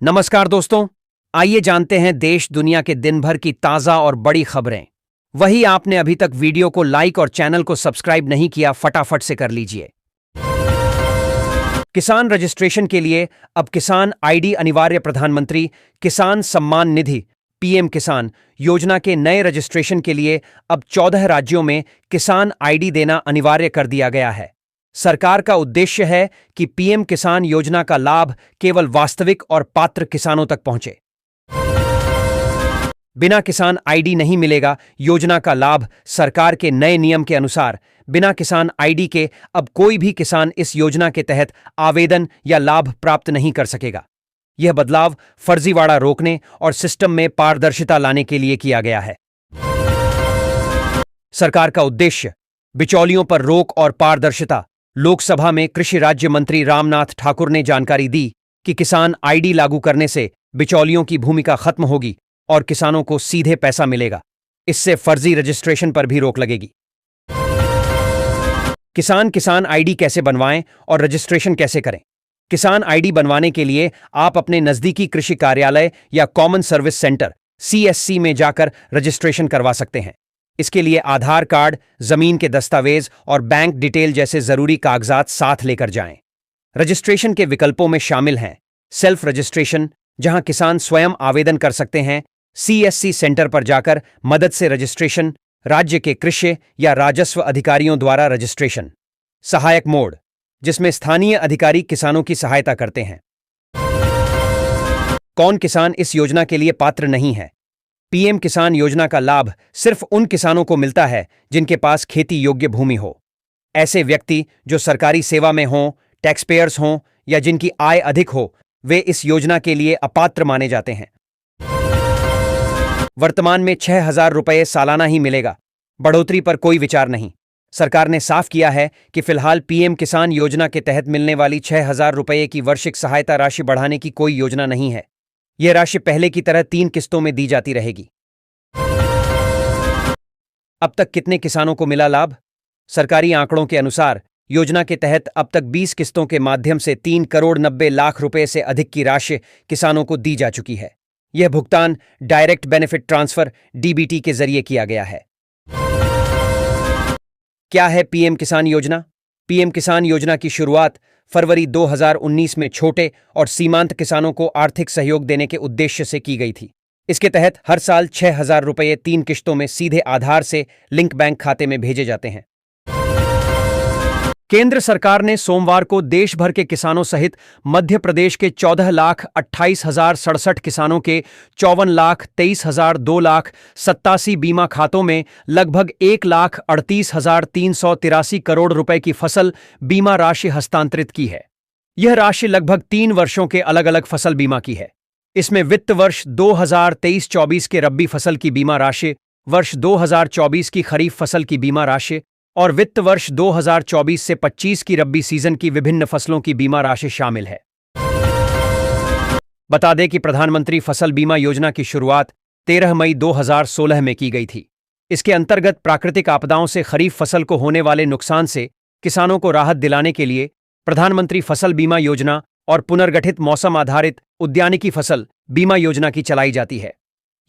नमस्कार दोस्तों, आइए जानते हैं देश दुनिया के दिन भर की ताजा और बड़ी खबरें। वही आपने अभी तक वीडियो को लाइक और चैनल को सब्सक्राइब नहीं किया, फटाफट से कर लीजिए। किसान रजिस्ट्रेशन के लिए अब किसान आईडी अनिवार्य। प्रधानमंत्री किसान सम्मान निधि पीएम किसान योजना के नए रजिस्ट्रेशन के लिए अब 14 राज्यों में किसान आईडी देना अनिवार्य कर दिया गया है। सरकार का उद्देश्य है कि पीएम किसान योजना का लाभ केवल वास्तविक और पात्र किसानों तक पहुंचे। बिना किसान आईडी नहीं मिलेगा। योजना का लाभ सरकार के नए नियम के अनुसार बिना किसान आईडी के अब कोई भी किसान इस योजना के तहत आवेदन या लाभ प्राप्त नहीं कर सकेगा। यह बदलाव फर्जीवाड़ा रोकने और सिस्टम में पारदर्शिता लाने के लिए किया गया है। सरकार का उद्देश्य बिचौलियों पर रोक और पारदर्शिता। लोकसभा में कृषि राज्य मंत्री रामनाथ ठाकुर ने जानकारी दी कि किसान आईडी लागू करने से बिचौलियों की भूमिका खत्म होगी और किसानों को सीधे पैसा मिलेगा। इससे फर्जी रजिस्ट्रेशन पर भी रोक लगेगी। किसान आईडी कैसे बनवाएं और रजिस्ट्रेशन कैसे करें? किसान आईडी बनवाने के लिए आप अपने नजदीकी कृषि कार्यालय या कॉमन सर्विस सेंटर सीएससी में जाकर रजिस्ट्रेशन करवा सकते हैं। इसके लिए आधार कार्ड, जमीन के दस्तावेज और बैंक डिटेल जैसे जरूरी कागजात साथ लेकर जाएं। रजिस्ट्रेशन के विकल्पों में शामिल हैं सेल्फ रजिस्ट्रेशन, जहां किसान स्वयं आवेदन कर सकते हैं, सीएससी सेंटर पर जाकर मदद से रजिस्ट्रेशन, राज्य के कृषि या राजस्व अधिकारियों द्वारा रजिस्ट्रेशन, सहायक मोड, जिसमें स्थानीय अधिकारी किसानों की सहायता करते हैं। कौन किसान इस योजना के लिए पात्र नहीं है? पीएम किसान योजना का लाभ सिर्फ उन किसानों को मिलता है जिनके पास खेती योग्य भूमि हो। ऐसे व्यक्ति जो सरकारी सेवा में हों, टैक्स पेयर्स हों या जिनकी आय अधिक हो, वे इस योजना के लिए अपात्र माने जाते हैं। वर्तमान में 6,000 रुपये सालाना ही मिलेगा। बढ़ोतरी पर कोई विचार नहीं। सरकार ने साफ किया है कि फिलहाल पीएम किसान योजना के तहत मिलने वाली 6,000 रुपये की वार्षिक सहायता राशि बढ़ाने की कोई योजना नहीं है। यह राशि पहले की तरह 3 किस्तों में दी जाती रहेगी। अब तक कितने किसानों को मिला लाभ? सरकारी आंकड़ों के अनुसार योजना के तहत अब तक 20 किस्तों के माध्यम से 3 करोड़ 90 लाख रुपए से अधिक की राशि किसानों को दी जा चुकी है। यह भुगतान डायरेक्ट बेनिफिट ट्रांसफर डीबीटी के जरिए किया गया है। क्या है पीएम किसान योजना? पीएम किसान योजना की शुरुआत फरवरी 2019 में छोटे और सीमांत किसानों को आर्थिक सहयोग देने के उद्देश्य से की गई थी। इसके तहत हर साल 6,000 रुपये 3 किश्तों में सीधे आधार से लिंक बैंक खाते में भेजे जाते हैं। केंद्र सरकार ने सोमवार को देश भर के किसानों सहित मध्य प्रदेश के 14,28,067 किसानों के 54,23,287 बीमा खातों में लगभग 1,38,383 करोड़ रुपए की फसल बीमा राशि हस्तांतरित की है। यह राशि लगभग 3 वर्षों के अलग अलग फसल बीमा की है। इसमें वित्त वर्ष 2023-24 के रबी फसल की बीमा राशि, वर्ष 2024 की खरीफ फसल की बीमा राशि और वित्त वर्ष 2024 से 25 की रब्बी सीजन की विभिन्न फसलों की बीमा राशि शामिल है। बता दें कि प्रधानमंत्री फसल बीमा योजना की शुरुआत 13 मई 2016 में की गई थी। इसके अंतर्गत प्राकृतिक आपदाओं से खरीफ फसल को होने वाले नुकसान से किसानों को राहत दिलाने के लिए प्रधानमंत्री फसल बीमा योजना और पुनर्गठित मौसम आधारित उद्यानिकी फसल बीमा योजना की चलाई जाती है।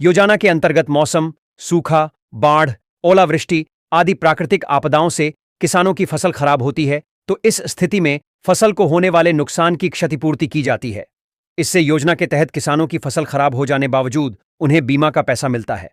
योजना के अंतर्गत मौसम, सूखा, बाढ़, ओलावृष्टि आदि प्राकृतिक आपदाओं से किसानों की फसल खराब होती है तो इस स्थिति में फसल को होने वाले नुकसान की क्षतिपूर्ति की जाती है। इससे योजना के तहत किसानों की फसल खराब हो जाने बावजूद उन्हें बीमा का पैसा मिलता है।